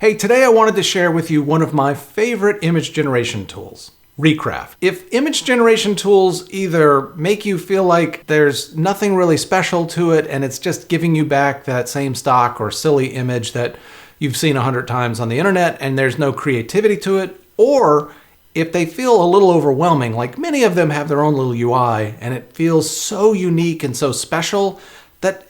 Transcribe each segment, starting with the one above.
Hey, today I wanted to share with you one of my favorite image generation tools, ReCraft. If image generation tools either make you feel like there's nothing really special to it and it's just giving you back that same stock or silly image that you've seen 100 times on the internet and there's no creativity to it, or if they feel a little overwhelming, like many of them have their own little UI and it feels so unique and so special that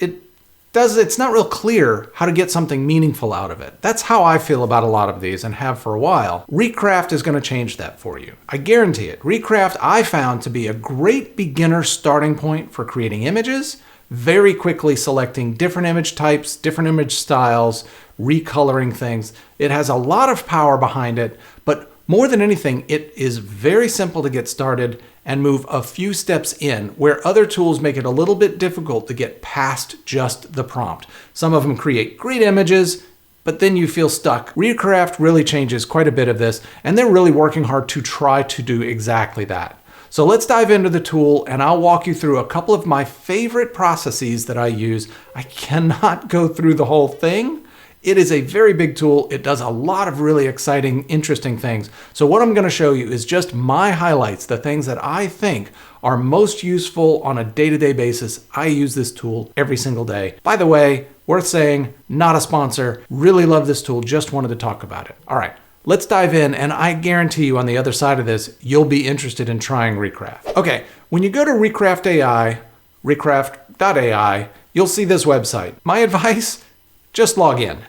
it's not real clear how to get something meaningful out of it. That's how I feel about a lot of these and have for a while. ReCraft is going to change that for you. I guarantee it. ReCraft I found to be a great beginner starting point for creating images, very quickly selecting different image types, different image styles, recoloring things. It has a lot of power behind it, but more than anything, it is very simple to get started and move a few steps in where other tools make it a little bit difficult to get past just the prompt. Some of them create great images, but then you feel stuck. ReCraft really changes quite a bit of this, and they're really working hard to try to do exactly that. So let's dive into the tool and I'll walk you through a couple of my favorite processes that I use. I cannot go through the whole thing. It is a very big tool. It does a lot of really exciting, interesting things. So what I'm going to show you is just my highlights, the things that I think are most useful on a day-to-day basis. I use this tool every single day. By the way, worth saying, not a sponsor. Really love this tool. Just wanted to talk about it. All right, let's dive in. And I guarantee you on the other side of this, you'll be interested in trying ReCraft. Okay, when you go to ReCraft AI, recraft.ai, you'll see this website. My advice, just log in.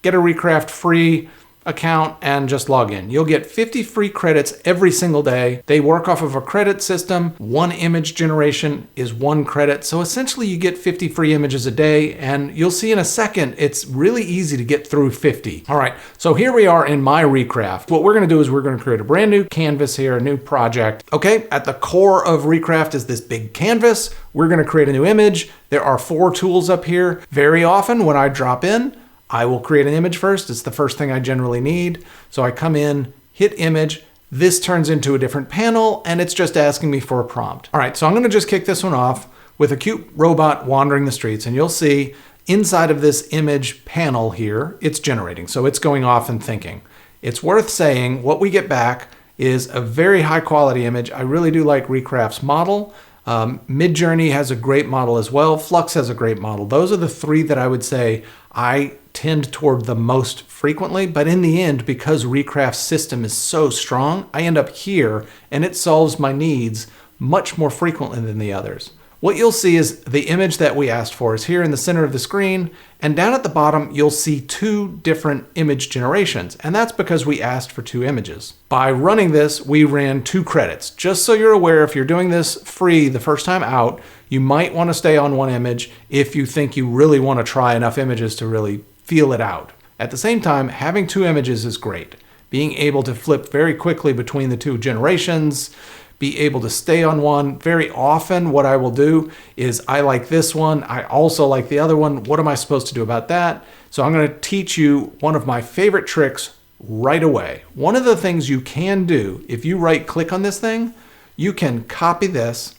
Get a ReCraft free account and just log in. You'll get 50 free credits every single day. They work off of a credit system. One image generation is 1 credit. So essentially you get 50 free images a day, and you'll see in a second, it's really easy to get through 50. All right, so here we are in my ReCraft. What we're gonna do is we're gonna create a brand new canvas here, a new project. Okay, at the core of ReCraft is this big canvas. We're gonna create a new image. There are 4 tools up here. Very often when I drop in, I will create an image first. It's the first thing I generally need. So I come in, hit image. This turns into a different panel and it's just asking me for a prompt. All right, so I'm gonna just kick this one off with a cute robot wandering the streets, and you'll see inside of this image panel here, it's generating. So it's going off and thinking. It's worth saying what we get back is a very high quality image. I really do like ReCraft's model. MidJourney has a great model as well. Flux has a great model. Those are the 3 that I would say I tend toward the most frequently, but in the end, because ReCraft's system is so strong, I end up here and it solves my needs much more frequently than the others. What you'll see is the image that we asked for is here in the center of the screen, and down at the bottom, you'll see 2 different image generations, and that's because we asked for 2 images. By running this, we ran 2 credits. Just so you're aware, if you're doing this free the first time out, you might want to stay on 1 image if you think you really want to try enough images to really feel it out. At the same time, having 2 images is great. Being able to flip very quickly between the 2 generations, be able to stay on one. Very often what I will do is I like this one. I also like the other one. What am I supposed to do about that? So I'm going to teach you one of my favorite tricks right away. One of the things you can do, if you right click on this thing, you can copy this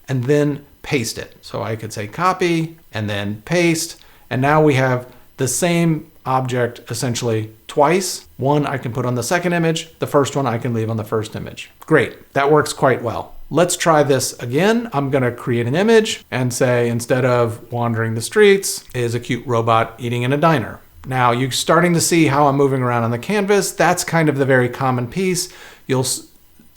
and then paste it. So I could say copy and then paste. And now we have the same object essentially twice. One I can put on the second image, the first one I can leave on the first image. Great, that works quite well. Let's try this again. I'm gonna create an image and say instead of wandering the streets is a cute robot eating in a diner. Now you're starting to see how I'm moving around on the canvas. That's kind of the very common piece. You'll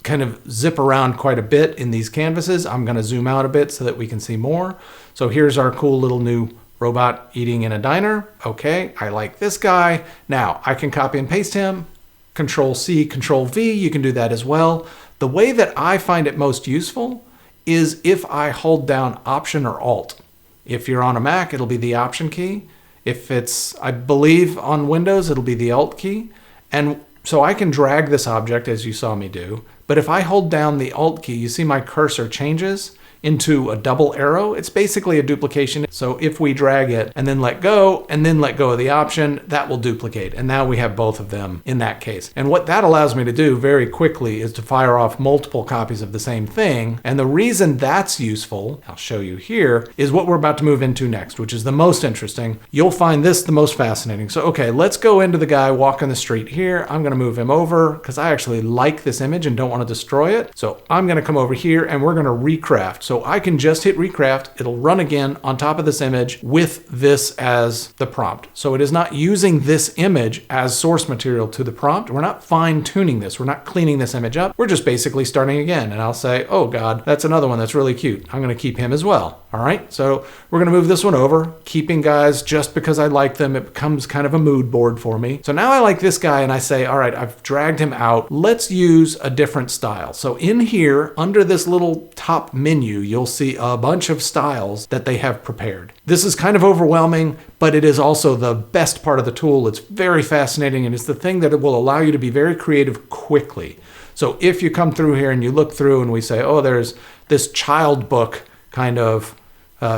kind of zip around quite a bit in these canvases. I'm gonna zoom out a bit so that we can see more. So here's our cool little new robot eating in a diner. Okay, I like this guy. Now I can copy and paste him. Control C, Control V, you can do that as well. The way that I find it most useful is if I hold down Option or Alt. If you're on a Mac, it'll be the Option key. If it's, I believe on Windows, it'll be the Alt key. And so I can drag this object as you saw me do. But if I hold down the Alt key, you see my cursor changes. into a double arrow, it's basically a duplication. So if we drag it and then let go of the option, that will duplicate. And now we have both of them in that case. And what that allows me to do very quickly is to fire off multiple copies of the same thing. And the reason that's useful, I'll show you here, is what we're about to move into next, which is the most interesting. You'll find this the most fascinating. So, okay, let's go into the guy walking the street here. I'm going to move him over because I actually like this image and don't want to destroy it. So I'm going to come over here and we're going to ReCraft. So I can just hit ReCraft. It'll run again on top of this image with this as the prompt. So it is not using this image as source material to the prompt. We're not fine tuning this. We're not cleaning this image up. We're just basically starting again. And I'll say, oh God, that's another one that's really cute. I'm going to keep him as well. All right. So we're going to move this one over, keeping guys just because I like them. It becomes kind of a mood board for me. So now I like this guy and I say, all right, I've dragged him out. Let's use a different style. So in here, under this little top menu, you'll see a bunch of styles that they have prepared. This is kind of overwhelming, but it is also the best part of the tool. It's very fascinating and it's the thing that it will allow you to be very creative quickly. So if you come through here and you look through and we say, oh, there's this child book kind of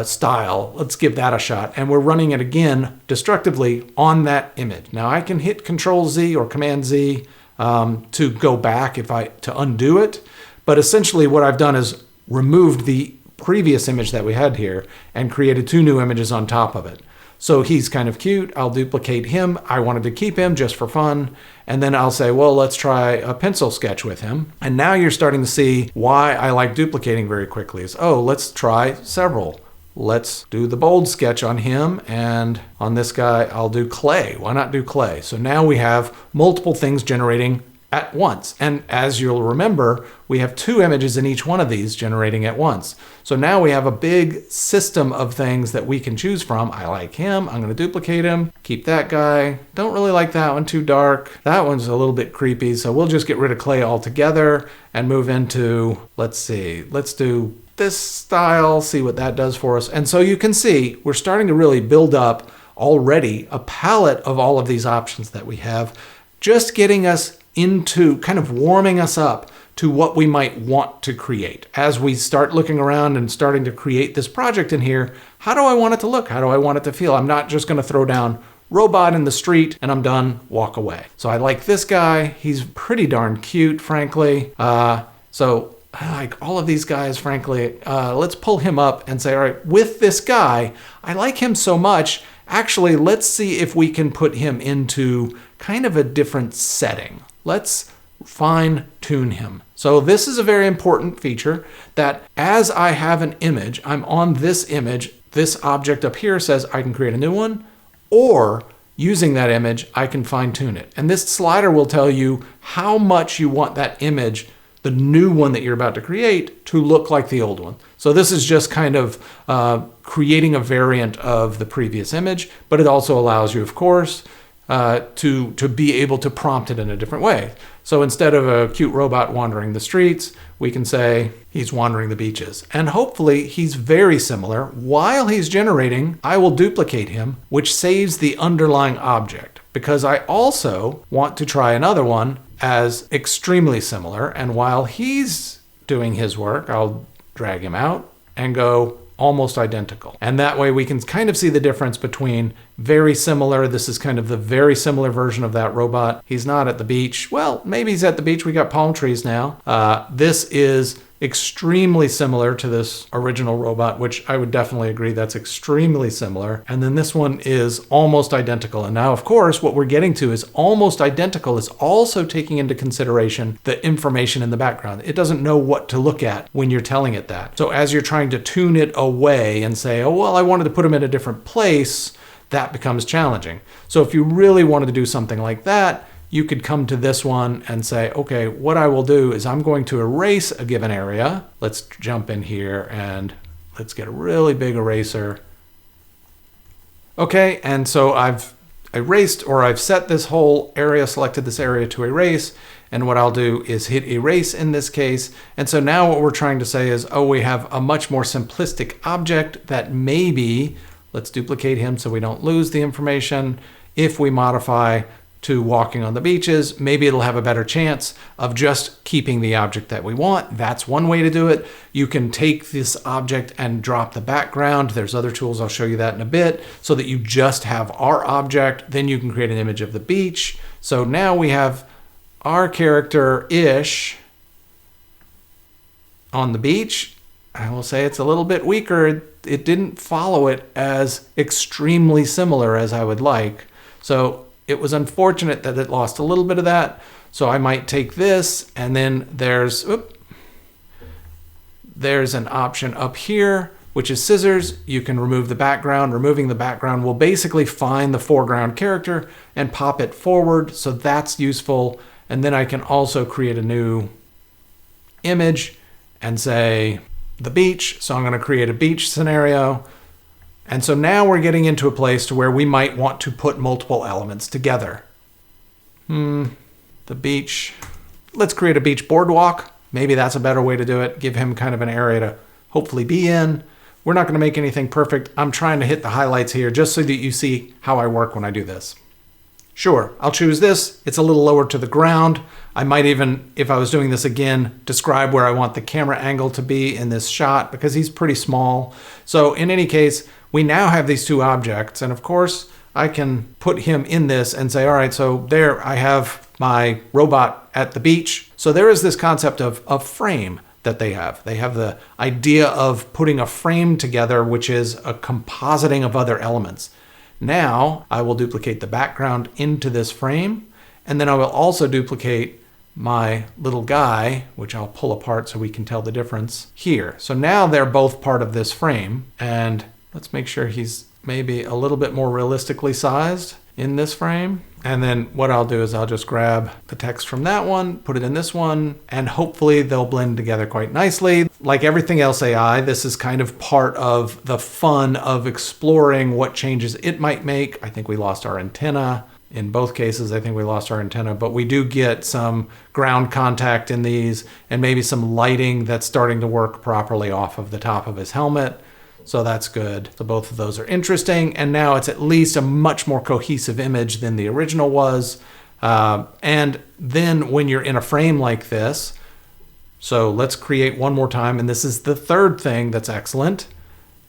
style, let's give that a shot. And we're running it again destructively on that image. Now I can hit Control Z or Command Z to go back to undo it. But essentially what I've done is removed the previous image that we had here and created two new images on top of it. So he's kind of cute. I'll duplicate him. I wanted to keep him just for fun. And then I'll say, well, let's try a pencil sketch with him. And now you're starting to see why I like duplicating very quickly is, oh, let's try several. Let's do the bold sketch on him, and on this guy, I'll do clay. Why not do clay? So now we have multiple things generating at once. And as you'll remember, we have two images in each one of these generating at once. So now we have a big system of things that we can choose from. I like him. I'm going to duplicate him. Keep that guy. Don't really like that one, too dark. That one's a little bit creepy. So we'll just get rid of clay altogether and move into, let's see, let's do this style, see what that does for us. And so you can see we're starting to really build up already a palette of all of these options that we have, just getting us into kind of warming us up to what we might want to create. As we start looking around and starting to create this project in here, how do I want it to look? How do I want it to feel? I'm not just going to throw down robot in the street and I'm done, walk away. So I like this guy. He's pretty darn cute, frankly. So I like all of these guys, frankly. Let's pull him up and say, all right, with this guy, I like him so much. Actually, let's see if we can put him into kind of a different setting. Let's fine tune him. So this is a very important feature that as I have an image, I'm on this image, this object up here says I can create a new one, or using that image, I can fine tune it. And this slider will tell you how much you want that image, the new one that you're about to create, to look like the old one. So this is just kind of creating a variant of the previous image, but it also allows you, of course, to be able to prompt it in a different way. So instead of a cute robot wandering the streets, we can say he's wandering the beaches. And hopefully he's very similar. While he's generating, I will duplicate him, which saves the underlying object, because I also want to try another one as extremely similar. And while he's doing his work, I'll drag him out and go almost identical. And that way we can kind of see the difference between very similar. This is kind of the very similar version of that robot. He's not at the beach. Well, maybe he's at the beach. We got palm trees now. This is extremely similar to this original robot, which I would definitely agree that's extremely similar. And then this one is almost identical. And now, of course, what we're getting to is almost identical is also taking into consideration the information in the background. It doesn't know what to look at when you're telling it that. So as you're trying to tune it away and say, oh, well, I wanted to put him in a different place, that becomes challenging. So if you really wanted to do something like that, you could come to this one and say, okay, what I will do is I'm going to erase a given area. Let's jump in here and let's get a really big eraser. Okay, and so I've erased, or I've set this whole area, selected this area to erase. And what I'll do is hit erase in this case. And so now what we're trying to say is, oh, we have a much more simplistic object that maybe, let's duplicate him so we don't lose the information. If we modify to walking on the beaches, maybe it'll have a better chance of just keeping the object that we want. That's one way to do it. You can take this object and drop the background. There's other tools, I'll show you that in a bit, so that you just have our object. Then you can create an image of the beach. So now we have our character-ish on the beach. I will say it's a little bit weaker. It didn't follow it as extremely similar as I would like. So it was unfortunate that it lost a little bit of that. So I might take this, and then there's an option up here, which is scissors. You can remove the background. Removing the background will basically find the foreground character and pop it forward. So that's useful. And then I can also create a new image and say the beach. So I'm going to create a beach scenario. And so now we're getting into a place to where we might want to put multiple elements together. The beach. Let's create a beach boardwalk. Maybe that's a better way to do it. Give him kind of an area to hopefully be in. We're not going to make anything perfect. I'm trying to hit the highlights here just so that you see how I work when I do this. Sure, I'll choose this. It's a little lower to the ground. I might even, if I was doing this again, describe where I want the camera angle to be in this shot because he's pretty small. So in any case, we now have these two objects. And of course, I can put him in this and say, all right, so there I have my robot at the beach. So there is this concept of a frame that they have. They have the idea of putting a frame together, which is a compositing of other elements. Now I will duplicate the background into this frame, and then I will also duplicate my little guy, which I'll pull apart so we can tell the difference here. So now they're both part of this frame, and let's make sure he's maybe a little bit more realistically sized in this frame. And then what I'll do is I'll just grab the text from that one, put it in this one, and hopefully they'll blend together quite nicely. Like everything else AI, this is kind of part of the fun of exploring what changes it might make. I think we lost our antenna. In both cases, I think we lost our antenna, but we do get some ground contact in these and maybe some lighting that's starting to work properly off of the top of his helmet. So that's good. So both of those are interesting. And now it's at least a much more cohesive image than the original was. And then when you're in a frame like this, so let's create one more time. And this is the third thing that's excellent.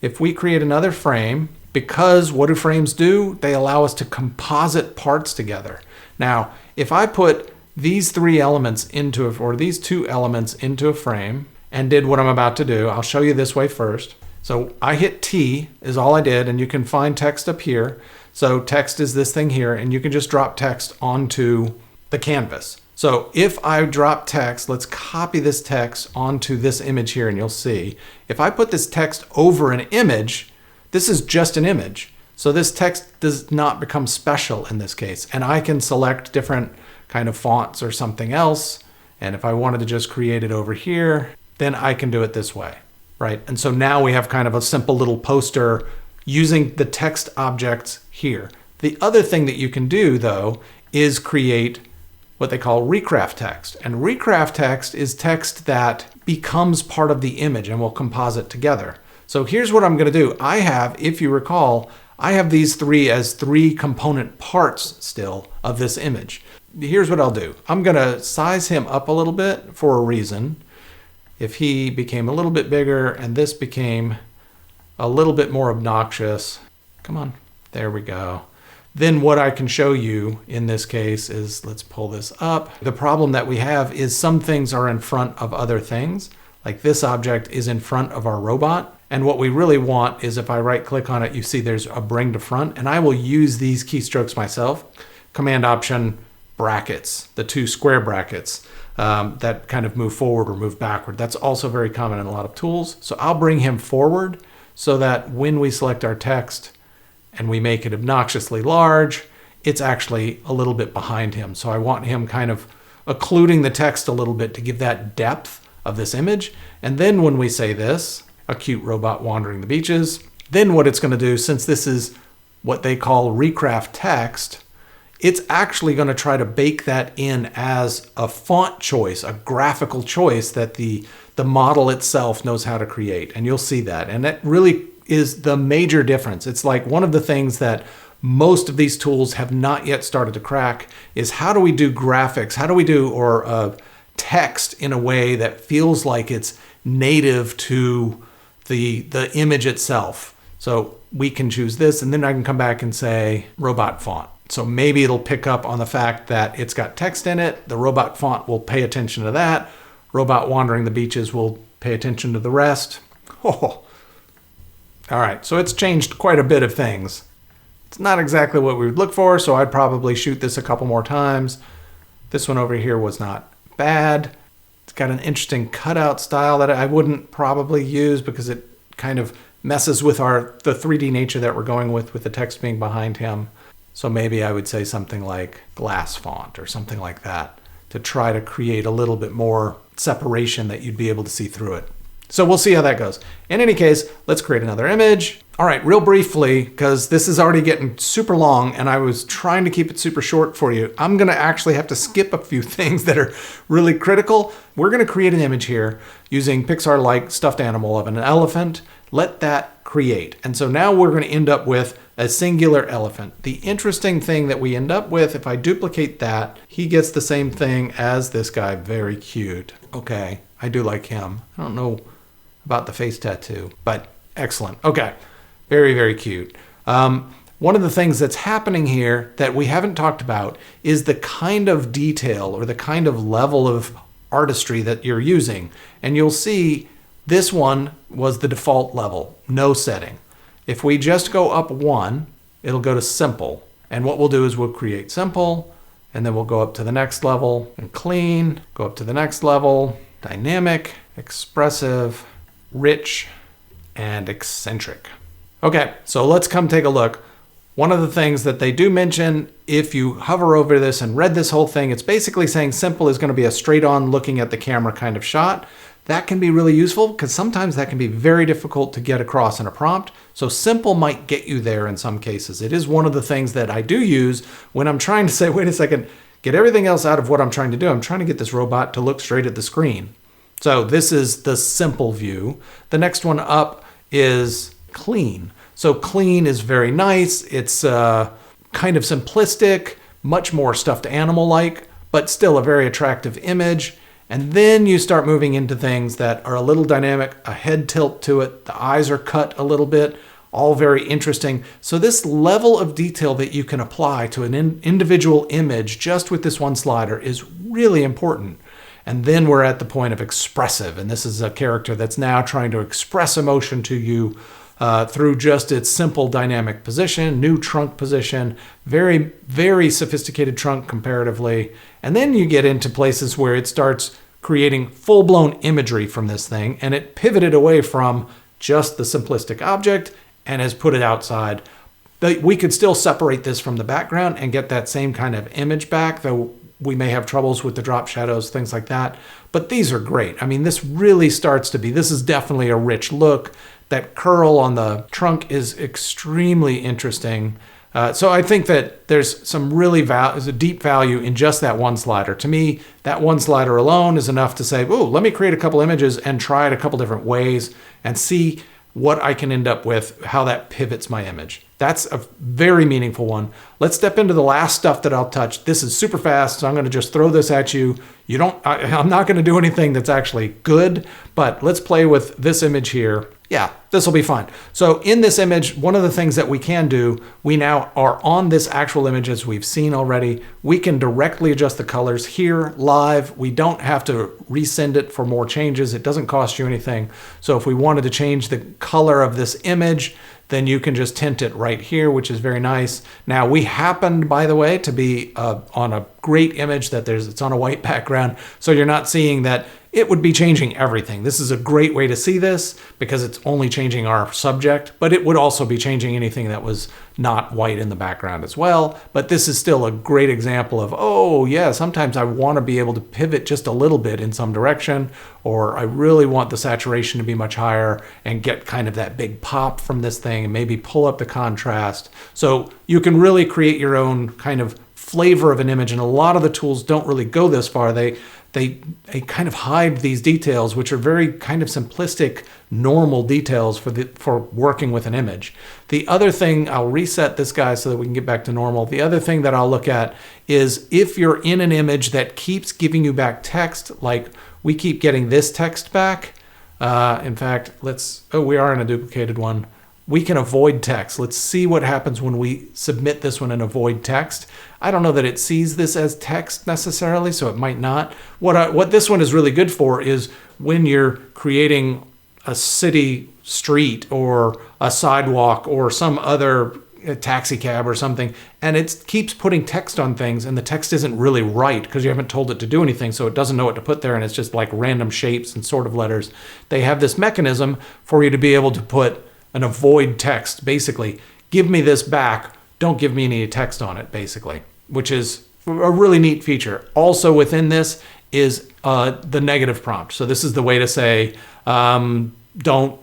If we create another frame, because what do frames do? They allow us to composite parts together. Now, if I put these three elements into, or these two elements into a frame and did what I'm about to do, I'll show you this way first. So I hit T is all I did, and you can find text up here. So text is this thing here, and you can just drop text onto the canvas. So if I drop text, let's copy this text onto this image here, and you'll see. If I put this text over an image, this is just an image. So this text does not become special in this case. And I can select different kind of fonts or something else. And if I wanted to just create it over here, then I can do it this way. Right? And so now we have kind of a simple little poster using the text objects here. The other thing that you can do, though, is create what they call ReCraft text. And ReCraft text is text that becomes part of the image and will composite together. So here's what I'm going to do. I have, if you recall, I have these three as three component parts still of this image. Here's what I'll do. I'm going to size him up a little bit for a reason. If he became a little bit bigger and this became a little bit more obnoxious, come on, there we go. Then what I can show you in this case is, let's pull this up. The problem that we have is some things are in front of other things. Like this object is in front of our robot. And what we really want is if I right click on it, you see there's a bring to front, and I will use these keystrokes myself. Command Option brackets, the two square brackets. That kind of move forward or move backward. That's also very common in a lot of tools. So I'll bring him forward so that when we select our text and we make it obnoxiously large, it's actually a little bit behind him. So I want him kind of occluding the text a little bit to give that depth of this image. And then when we say this, a cute robot wandering the beaches, then what it's going to do, since this is what they call ReCraft text, it's actually going to try to bake that in as a font choice, a graphical choice that the model itself knows how to create. And you'll see that. And that really is the major difference. It's like one of the things that most of these tools have not yet started to crack is how do we do graphics? How do we do text in a way that feels like it's native to the image itself? So we can choose this, and then I can come back and say robot font. So maybe it'll pick up on the fact that it's got text in it. The robot font will pay attention to that. Robot wandering the beaches will pay attention to the rest. Oh. All right, so it's changed quite a bit of things. It's not exactly what we would look for, so I'd probably shoot this a couple more times. This one over here was not bad. It's got an interesting cutout style that I wouldn't probably use because it kind of messes with the 3D nature that we're going with the text being behind him. So maybe I would say something like glass font or something like that to try to create a little bit more separation that you'd be able to see through it. So we'll see how that goes. In any case, let's create another image. All right, real briefly, because this is already getting super long and I was trying to keep it super short for you, I'm gonna actually have to skip a few things that are really critical. We're gonna create an image here using Pixar-like stuffed animal of an elephant. Let that create. And so now we're gonna end up with a singular elephant. The interesting thing that we end up with, if I duplicate that, he gets the same thing as this guy, very cute. Okay, I do like him. I don't know about the face tattoo, but excellent. Okay, very, very cute. One of the things that's happening here that we haven't talked about is the kind of detail or the kind of level of artistry that you're using. And you'll see this one was the default level, no setting. If we just go up one, it'll go to simple. And what we'll do is we'll create simple, and then we'll go up to the next level and clean, go up to the next level, dynamic, expressive, rich, and eccentric. Okay, so let's come take a look. One of the things that they do mention, if you hover over this and read this whole thing, it's basically saying simple is going to be a straight on looking at the camera kind of shot. That can be really useful because sometimes that can be very difficult to get across in a prompt. So simple might get you there in some cases. It is one of the things that I do use when I'm trying to say, wait a second, get everything else out of what I'm trying to do. I'm trying to get this robot to look straight at the screen. So this is the simple view. The next one up is clean. So clean is very nice. It's kind of simplistic, much more stuffed animal-like, but still a very attractive image. And then you start moving into things that are a little dynamic, a head tilt to it, the eyes are cut a little bit, all very interesting. So this level of detail that you can apply to an individual image just with this one slider is really important. And then we're at the point of expressive, and this is a character that's now trying to express emotion to you through just its simple dynamic position, new trunk position, very, very sophisticated trunk comparatively. And then you get into places where it starts creating full-blown imagery from this thing, and it pivoted away from just the simplistic object and has put it outside. But we could still separate this from the background and get that same kind of image back, though we may have troubles with the drop shadows, things like that. But these are great. I mean, this really starts to be, this is definitely a rich look. That curl on the trunk is extremely interesting. So I think that there's some really there's a deep value in just that one slider. To me, that one slider alone is enough to say, oh, let me create a couple images and try it a couple different ways and see what I can end up with, how that pivots my image. That's a very meaningful one. Let's step into the last stuff that I'll touch. This is super fast, so I'm gonna just throw this at you. I'm not gonna do anything that's actually good, but let's play with this image here. Yeah, this will be fine. So in this image, one of the things that we can do, we now are on this actual image as we've seen already. We can directly adjust the colors here live. We don't have to resend it for more changes. It doesn't cost you anything. So if we wanted to change the color of this image, then you can just tint it right here, which is very nice. Now we happened, by the way, to be on a great image that it's on a white background. So you're not seeing that it would be changing everything. This is a great way to see this because it's only changing our subject, but it would also be changing anything that was not white in the background as well. But this is still a great example of, oh yeah, sometimes I want to be able to pivot just a little bit in some direction, or I really want the saturation to be much higher and get kind of that big pop from this thing and maybe pull up the contrast. So you can really create your own kind of flavor of an image, and a lot of the tools don't really go this far. They kind of hide these details, which are very kind of simplistic, normal details for working with an image. The other thing, I'll reset this guy so that we can get back to normal. The other thing that I'll look at is if you're in an image that keeps giving you back text, like we keep getting this text back. In fact, we are in a duplicated one. We can avoid text. Let's see what happens when we submit this one and avoid text. I don't know that it sees this as text necessarily, so it might not. What this one is really good for is when you're creating a city street or a sidewalk or some other taxi cab or something, and it keeps putting text on things, and the text isn't really right because you haven't told it to do anything, so it doesn't know what to put there, and it's just like random shapes and sort of letters. They have this mechanism for you to be able to put an avoid text, basically. Give me this back, don't give me any text on it, basically, which is a really neat feature. Also within this is the negative prompt. So this is the way to say, don't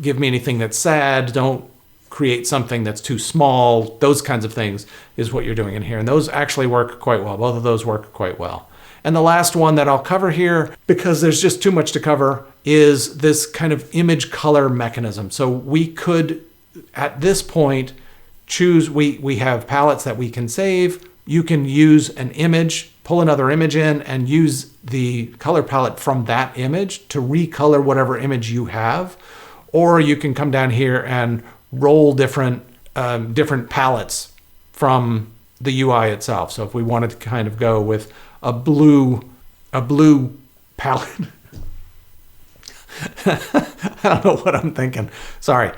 give me anything that's sad, don't create something that's too small, those kinds of things is what you're doing in here. And those actually work quite well. Both of those work quite well. And the last one that I'll cover here, because there's just too much to cover, is this kind of image color mechanism. So we could, at this point, choose, we have palettes that we can save. You can use an image, pull another image in, and use the color palette from that image to recolor whatever image you have. Or you can come down here and roll different palettes from the UI itself. So if we wanted to kind of go with a blue palette. I don't know what I'm thinking. Sorry.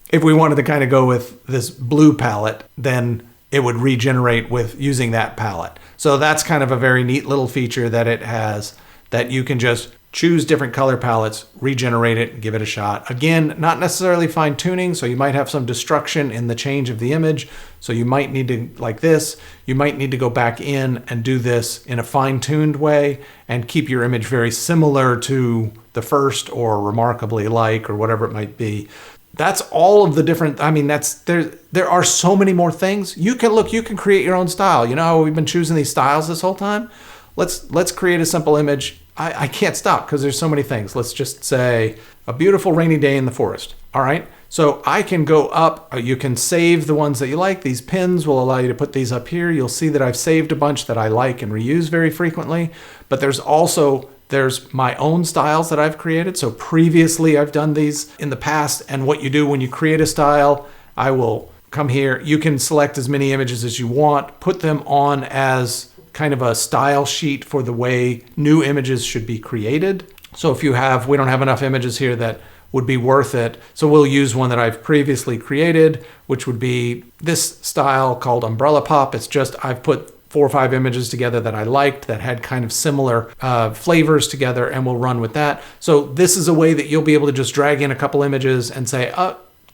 If we wanted to kind of go with this blue palette, then it would regenerate with using that palette. So that's kind of a very neat little feature that it has, that you can just choose different color palettes, regenerate it, and give it a shot. Again, not necessarily fine tuning, so you might have some destruction in the change of the image. So you might need to, like this, you might need to go back in and do this in a fine-tuned way and keep your image very similar to the first or remarkably like or whatever it might be. That's all of the different, there are so many more things. You can create your own style. You know how we've been choosing these styles this whole time? Let's create a simple image. I can't stop because there's so many things. Let's just say a beautiful rainy day in the forest. All right. So I can go up, you can save the ones that you like. These pins will allow you to put these up here. You'll see that I've saved a bunch that I like and reuse very frequently, but there's my own styles that I've created. So previously I've done these in the past, and what you do when you create a style, I will come here. You can select as many images as you want, put them on as kind of a style sheet for the way new images should be created. So if we don't have enough images here that would be worth it. So we'll use one that I've previously created, which would be this style called Umbrella Pop. It's just, I've put 4 or 5 images together that I liked that had kind of similar flavors together, and we'll run with that. So this is a way that you'll be able to just drag in a couple images and say,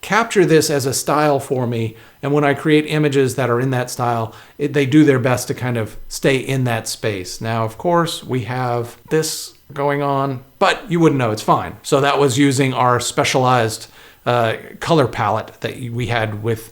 capture this as a style for me. And when I create images that are in that style, they do their best to kind of stay in that space. Now, of course, we have this going on, but you wouldn't know, it's fine. So that was using our specialized color palette that we had with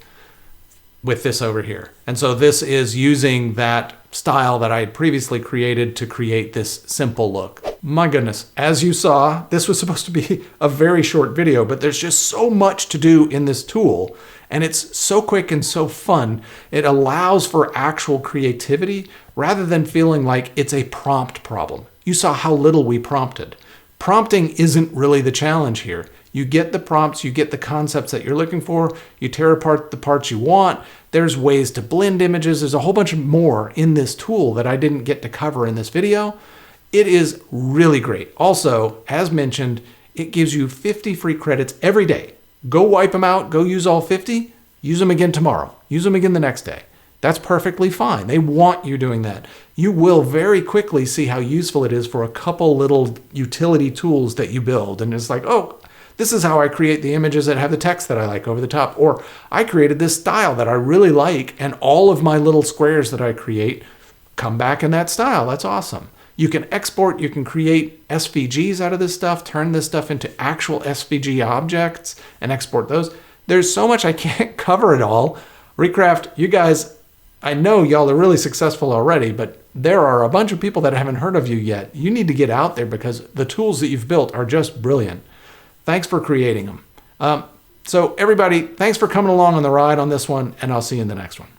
this over here. And so this is using that style that I had previously created to create this simple look. My goodness, as you saw, this was supposed to be a very short video, but there's just so much to do in this tool, and it's so quick and so fun. It allows for actual creativity rather than feeling like it's a prompt problem. You saw how little we prompted. Prompting isn't really the challenge here. You get the prompts, you get the concepts that you're looking for, you tear apart the parts you want. There's ways to blend images. There's a whole bunch more in this tool that I didn't get to cover in this video. It is really great. Also, as mentioned, it gives you 50 free credits every day. Go wipe them out, go use all 50, use them again tomorrow, use them again the next day. That's perfectly fine. They want you doing that. You will very quickly see how useful it is for a couple little utility tools that you build. And it's like, oh, this is how I create the images that have the text that I like over the top. Or I created this style that I really like, and all of my little squares that I create come back in that style. That's awesome. You can export, you can create SVGs out of this stuff, turn this stuff into actual SVG objects and export those. There's so much, I can't cover it all. ReCraft, you guys, I know y'all are really successful already, but there are a bunch of people that haven't heard of you yet. You need to get out there because the tools that you've built are just brilliant. Thanks for creating them. So everybody, thanks for coming along on the ride on this one, and I'll see you in the next one.